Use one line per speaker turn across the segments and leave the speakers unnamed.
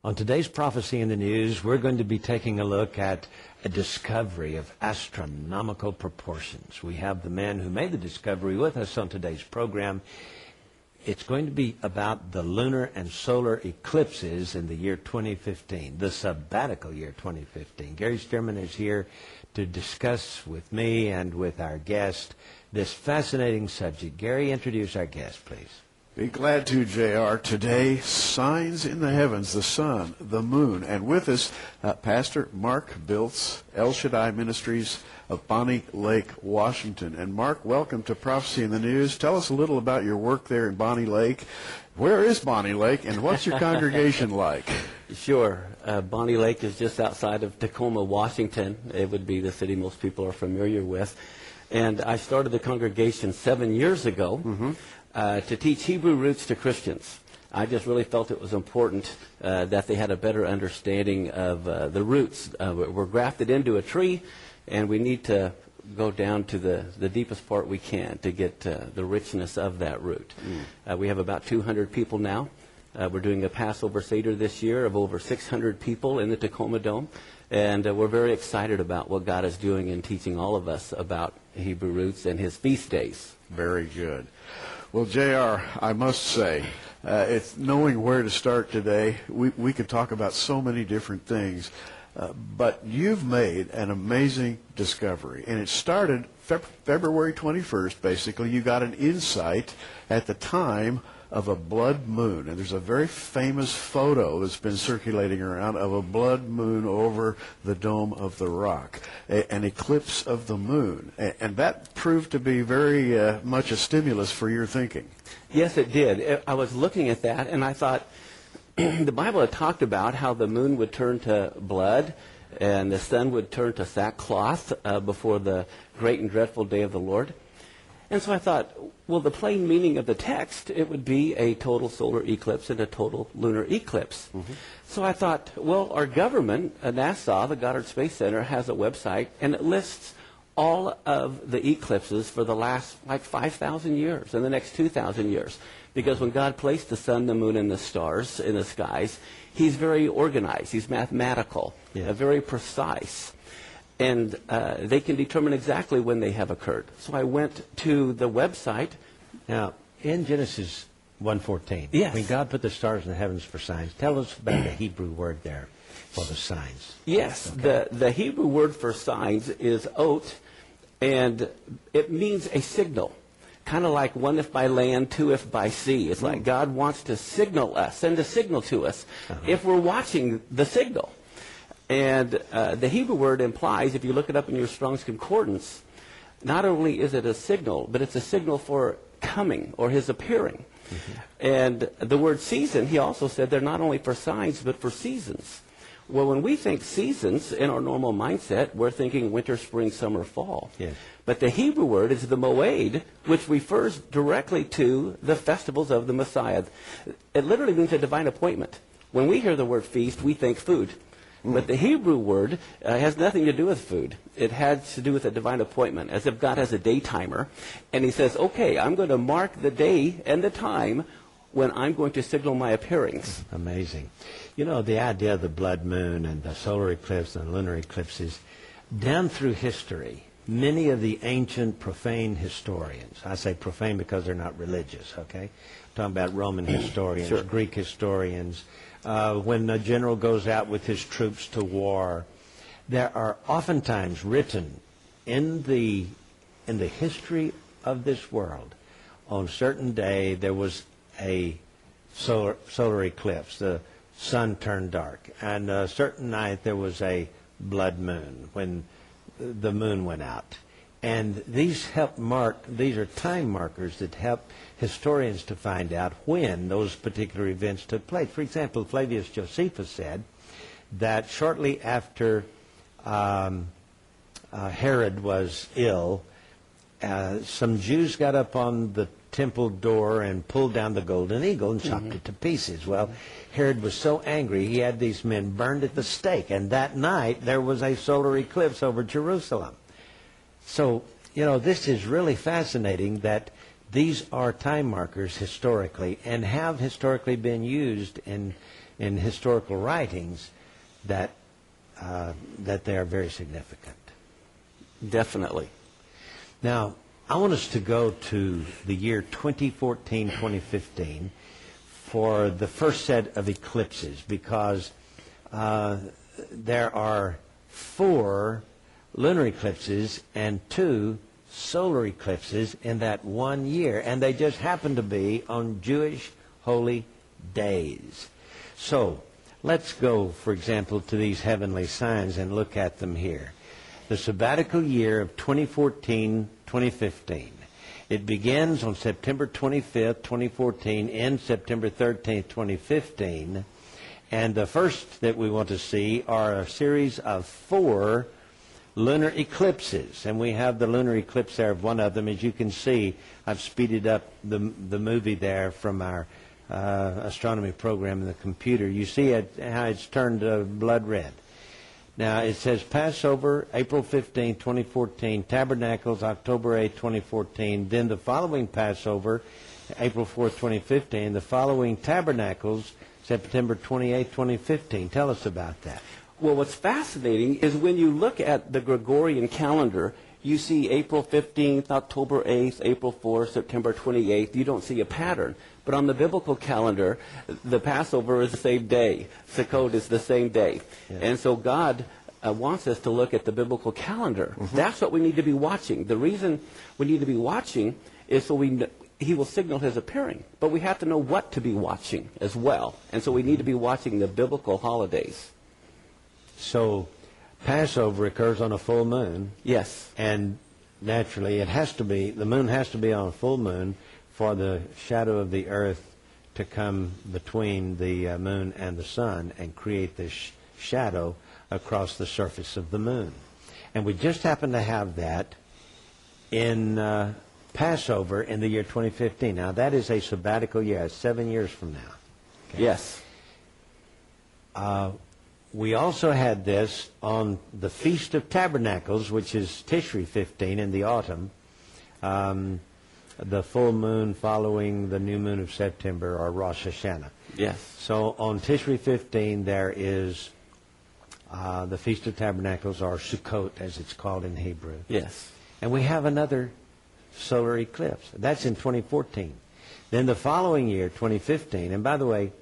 On today's Prophecy in the News, we're going to be taking a look at a discovery of astronomical proportions. We have the man who made the discovery with us on today's program. It's going to be about the lunar and solar eclipses in the year 2015, the sabbatical year 2015. Gary Stearman is here to discuss with me and with our guest this fascinating subject. Gary, introduce our guest, please.
Be glad to, J.R. Today, signs in the heavens, the sun, the moon. And with us, Pastor Mark Biltz, El Shaddai Ministries of Bonnie Lake, Washington. And Mark, welcome to Prophecy in the News. Tell us a little about your work there in Bonnie Lake. Where is Bonnie Lake, and what's your congregation like?
Sure. Bonnie Lake is just outside of Tacoma, Washington. It would be the city most people are familiar with. And I started the congregation 7 years ago to teach Hebrew roots to Christians. I just really felt it was important that they had a better understanding of the roots. We're grafted into a tree, and we need to go down to the deepest part we can to get the richness of that root. We have about 200 people now. We're doing a Passover Seder this year of over 600 people in the Tacoma Dome. And we're very excited about what God is doing in teaching all of us about Hebrew roots and his feast days.
Very good. Well, J.R., I must say, it's knowing where to start today. We could talk about so many different things. But you've made an amazing discovery. And it started February 21st, basically. You got an insight at the time of a blood moon. And there's a very famous photo that's been circulating around of a blood moon over the Dome of the Rock, an eclipse of the moon. And that proved to be very much a stimulus for your thinking.
Yes, it did. I was looking at that, and I thought the Bible had talked about how the moon would turn to blood and the sun would turn to sackcloth before the great and dreadful day of the Lord. And so I thought, well, the plain meaning of the text, it would be a total solar eclipse and a total lunar eclipse. So I thought, well, our government, NASA, the Goddard Space Center, has a website, and it lists all of the eclipses for the last, 5,000 years, and the next 2,000 years. Because when God placed the sun, the moon, and the stars in the skies, he's very organized, he's mathematical, very precise. And they can determine exactly when they have occurred. So I went to the website.
Now, in Genesis 1:14,
yes,
when God put the stars in the heavens for signs, tell us about the Hebrew word there for the signs.
Yes,
okay.
The Hebrew word for signs is ot, and it means a signal. Kind of like one if by land, two if by sea. It's like God wants to signal us, send a signal to us, if we're watching the signal. And the Hebrew word implies, if you look it up in your Strong's Concordance, not only is it a signal, but it's a signal for coming or his appearing. And the word season, he also said, they're not only for signs, but for seasons. Well, when we think seasons in our normal mindset, we're thinking winter, spring, summer, fall.
Yes.
But the Hebrew word is the moed, which refers directly to the festivals of the Messiah. It literally means a divine appointment. When we hear the word feast, we think food. But the Hebrew word has nothing to do with food. It has to do with a divine appointment, as if God has a day timer. And he says, okay, I'm going to mark the day and the time when I'm going to signal my appearings.
Amazing. You know, the idea of the blood moon and the solar eclipse and lunar eclipses, down through history, many of the ancient profane historians, I say profane because they're not religious, okay? I'm talking about Roman historians, Greek historians, when a general goes out with his troops to war, there are oftentimes written in the history of this world, on a certain day there was a solar eclipse, the sun turned dark, and a certain night there was a blood moon when the moon went out. And these are time markers that help historians to find out when those particular events took place. For example, Flavius Josephus said that shortly after Herod was ill, some Jews got up on the temple door and pulled down the golden eagle and chopped it to pieces. Well, Herod was so angry, he had these men burned at the stake, and that night there was a solar eclipse over Jerusalem. So, you know, this is really fascinating that these are time markers historically and have historically been used in historical writings that they are very significant.
Definitely.
Now, I want us to go to the year 2014-2015 for the first set of eclipses, because there are 4 lunar eclipses and 2 solar eclipses in that one year, and they just happen to be on Jewish holy days. So, let's go, for example, to these heavenly signs and look at them here. The sabbatical year of 2014-2015. It begins on September 25th, 2014, ends September 13th, 2015. And the first that we want to see are a series of 4 lunar eclipses. And we have the lunar eclipse there of one of them. As you can see, I've speeded up the movie there from our astronomy program in the computer. You see how it's turned blood red. Now, it says Passover, April 15, 2014, Tabernacles, October 8, 2014. Then the following Passover, April 4, 2015. The following Tabernacles, September 28, 2015. Tell us about that.
Well, what's fascinating is when you look at the Gregorian calendar, you see April 15th, October 8th, April 4th, September 28th. You don't see a pattern. But on the biblical calendar, the Passover is the same day. Sukkot is the same day.
Yeah.
And so God wants us to look at the biblical calendar. Mm-hmm. That's what we need to be watching. The reason we need to be watching is so He will signal His appearing. But we have to know what to be watching as well. And so we need to be watching the biblical holidays.
So Passover occurs on a full moon.
Yes.
And naturally, the moon has to be on a full moon for the shadow of the earth to come between the moon and the sun and create this shadow across the surface of the moon. And we just happen to have that in Passover in the year 2015. Now, that is a sabbatical year. It's 7 years from now.
Okay? Yes.
We also had this on the Feast of Tabernacles, which is Tishri 15 in the autumn. The full moon following the new moon of September, or Rosh Hashanah.
Yes.
So on Tishri 15, there is the Feast of Tabernacles, or Sukkot, as it's called in Hebrew.
Yes.
And we have another solar eclipse. That's in 2014. Then the following year, 2015, and by the way,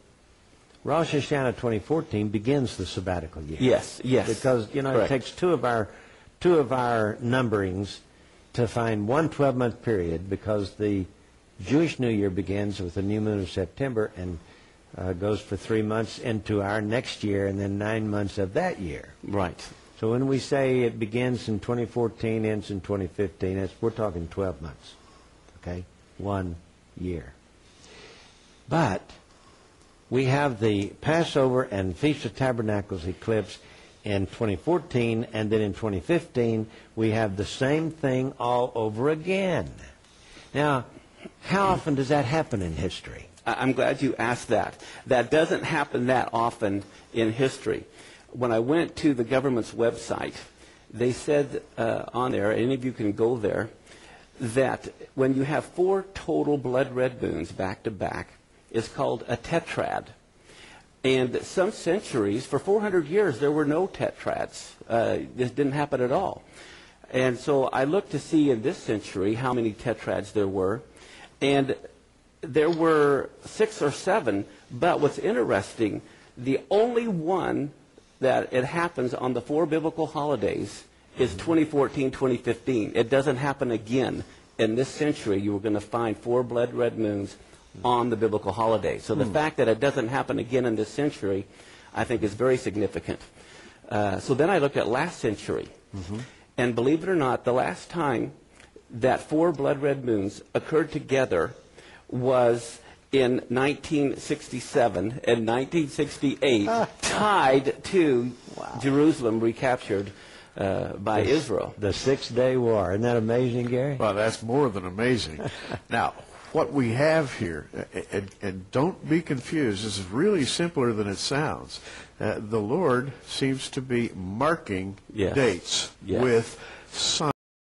Rosh Hashanah 2014 begins the sabbatical year.
Yes, yes.
Because,
Correct.
It takes two of our numberings to find one 12-month period, because the Jewish New Year begins with the new moon of September and goes for 3 months into our next year and then 9 months of that year.
Right.
So when we say it begins in 2014, ends in 2015, we're talking 12 months, okay? 1 year. But we have the Passover and Feast of Tabernacles eclipse in 2014, and then in 2015, we have the same thing all over again. Now, how often does that happen in history?
I'm glad you asked that. That doesn't happen that often in history. When I went to the government's website, they said on there, any of you can go there, that when you have 4 total blood red moons back to back, it's called a tetrad. And some centuries, for 400 years, there were no tetrads. This didn't happen at all. And so I looked to see in this century how many tetrads there were. And there were 6 or 7. But what's interesting, the only one that it happens on the 4 biblical holidays is 2014, 2015. It doesn't happen again. In this century, you were going to find 4 blood red moons on the biblical holidays. So the fact that it doesn't happen again in this century, I think, is very significant. So then I looked at last century. Mm-hmm. And believe it or not, the last time that 4 blood red moons occurred together was in 1967 and 1968, tied to Jerusalem recaptured by Israel.
The 6-day war. Isn't that amazing, Gary?
Well, that's more than amazing. Now, what we have here, and don't be confused, this is really simpler than it sounds. The Lord seems to be marking dates with signs.